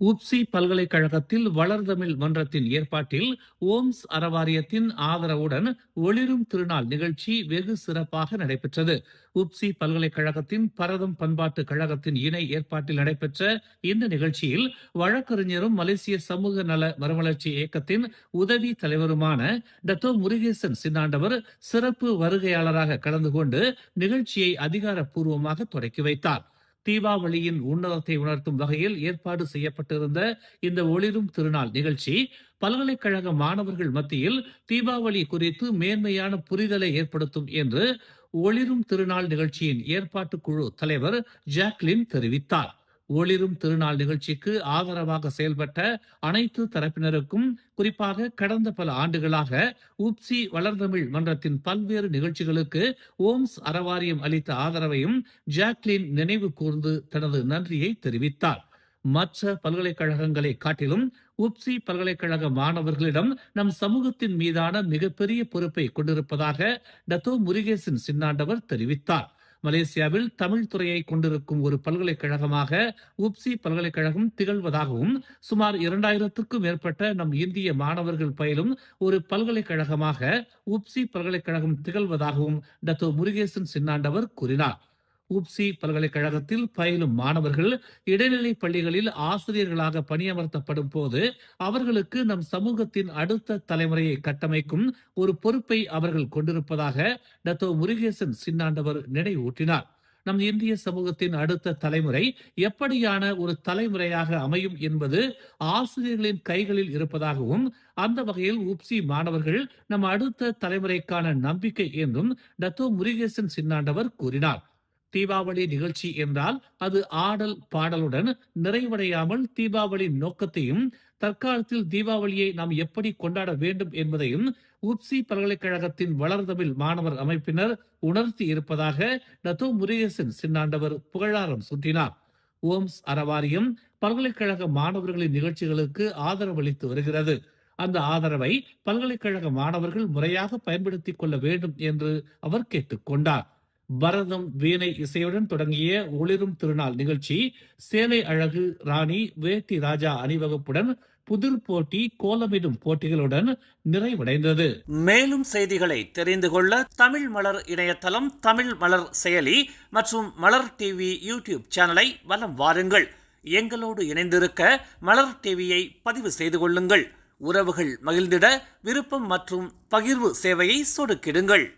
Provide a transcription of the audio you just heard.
உப்சி பல்கலைக்கழகத்தில் வளர்தமிழ் மன்றத்தின் ஏற்பாட்டில் ஓம்ஸ் அறவாரியத்தின் ஆதரவுடன் ஒளிரும் திருநாள் நிகழ்ச்சி வெகு சிறப்பாக நடைபெற்றது. உப்சி பல்கலைக்கழகத்தின் பரதம் பண்பாட்டு கழகத்தின் இணை ஏற்பாட்டில் நடைபெற்ற இந்த நிகழ்ச்சியில் வழக்கறிஞரும் மலேசிய சமூக நல மறுமலர்ச்சி இயக்கத்தின் உதவி தலைவருமான டத்தோ முருகேசன் சின்னாண்டவர் சிறப்பு வருகையாளராக கலந்து கொண்டு நிகழ்ச்சியை அதிகாரப்பூர்வமாக தொடக்கி வைத்தார். தீபாவளியின் உன்னதத்தை உணர்த்தும் வகையில் ஏற்பாடு செய்யப்பட்டிருந்த இந்த ஒளிரும் திருநாள் நிகழ்ச்சி பல்கலைக்கழக மாணவர்கள் மத்தியில் தீபாவளி குறித்து மேன்மையான புரிதலை ஏற்படுத்தும் என்று ஒளிரும் திருநாள் நிகழ்ச்சியின் ஏற்பாட்டு குழு தலைவர் ஜாக்லின் தெரிவித்தார். ஒளிரும் திருநாள் நிகழ்ச்சிக்கு ஆதரவாக செயல்பட்ட அனைத்து தரப்பினருக்கும், குறிப்பாக கடந்த பல ஆண்டுகளாக உப்சி வளர்தமிழ் மன்றத்தின் பல்வேறு நிகழ்ச்சிகளுக்கு ஓம்ஸ் அறவாரியம் அளித்த ஆதரவையும் ஜாக்லின் நினைவு கூர்ந்து தனது நன்றியை தெரிவித்தார். மற்ற பல்கலைக்கழகங்களை காட்டிலும் உப்சி பல்கலைக்கழக மாணவர்களிடம் நம் சமூகத்தின் மீதான மிகப்பெரிய பொறுப்பை கொண்டிருப்பதாக டத்தோ முருகேசன் சின்னாண்டவர் தெரிவித்தார். மலேசியாவில் தமிழ் துறையை கொண்டிருக்கும் ஒரு பல்கலைக்கழகமாக உப்சி பல்கலைக்கழகம் திகழ்வதாகவும், சுமார் 2000க்கும் மேற்பட்ட நம் இந்திய மாணவர்கள் பயிலும் ஒரு பல்கலைக்கழகமாக உப்சி பல்கலைக்கழகம் திகழ்வதாகவும் டத்தோ முருகேசன் சின்னாண்டவர் கூறினார். உப்சி பல்கலைக்கழகத்தில் பயிலும் மாணவர்கள் இடைநிலை பள்ளிகளில் ஆசிரியர்களாக பணியமர்த்தப்படும் போது அவர்களுக்கு நம் சமூகத்தின் அடுத்த தலைமுறையை கட்டமைக்கும் ஒரு பொறுப்பை அவர்கள் கொண்டிருப்பதாக டத்தோ முருகேசன் சின்னாண்டவர் நினைவூட்டினார். நம் இந்திய சமூகத்தின் அடுத்த தலைமுறை எப்படியான ஒரு தலைமுறையாக அமையும் என்பது ஆசிரியர்களின் கைகளில் இருப்பதாகவும், அந்த வகையில் உப்சி மாணவர்கள் நம் அடுத்த தலைமுறைக்கான நம்பிக்கை என்றும் டத்தோ முருகேசன் சின்னாண்டவர் கூறினார். தீபாவளி நிகழ்ச்சி என்றால் அது ஆடல் பாடலுடன் நிறைவடையாமல் தீபாவளி நோக்கத்தையும், தற்காலத்தில் தீபாவளியை நாம் எப்படி கொண்டாட வேண்டும் என்பதையும் உப்சி பல்கலைக்கழகத்தின் வளர்தமிழ் மாணவர் அமைப்பினர் உணர்த்தி இருப்பதாக டத்தோ முருகேசன் சின்னாண்டவர் புகழாரம் சூட்டினார். ஓம்ஸ் அறவாரியம் பல்கலைக்கழக மாணவர்களின் நிகழ்ச்சிகளுக்கு ஆதரவளித்து வருகிறது. அந்த ஆதரவை பல்கலைக்கழக மாணவர்கள் முறையாக பயன்படுத்திக் கொள்ள வேண்டும் என்று அவர் கேட்டுக்கொண்டார். பரதம், வீணை இசையுடன் தொடங்கிய ஒளிரும் திருநாள் நிகழ்ச்சி சேலை அழகு, ராணி, வேட்டி ராஜா அணிவகுப்புடன் புதிர் போட்டி, கோலமிடும் போட்டிகளுடன் நிறைவடைந்தது. மேலும் செய்திகளை தெரிந்து கொள்ள தமிழ் மலர் இணையதளம், தமிழ் மலர் செயலி மற்றும் மலர் டிவி யூடியூப் சேனலை வலம் வாருங்கள். எங்களோடு இணைந்திருக்க மலர் டிவியை பதிவு செய்து கொள்ளுங்கள். உறவுகள் மகிழ்ந்திட விருப்பம் மற்றும் பகிர்வு சேவையை சொடுக்கிடுங்கள்.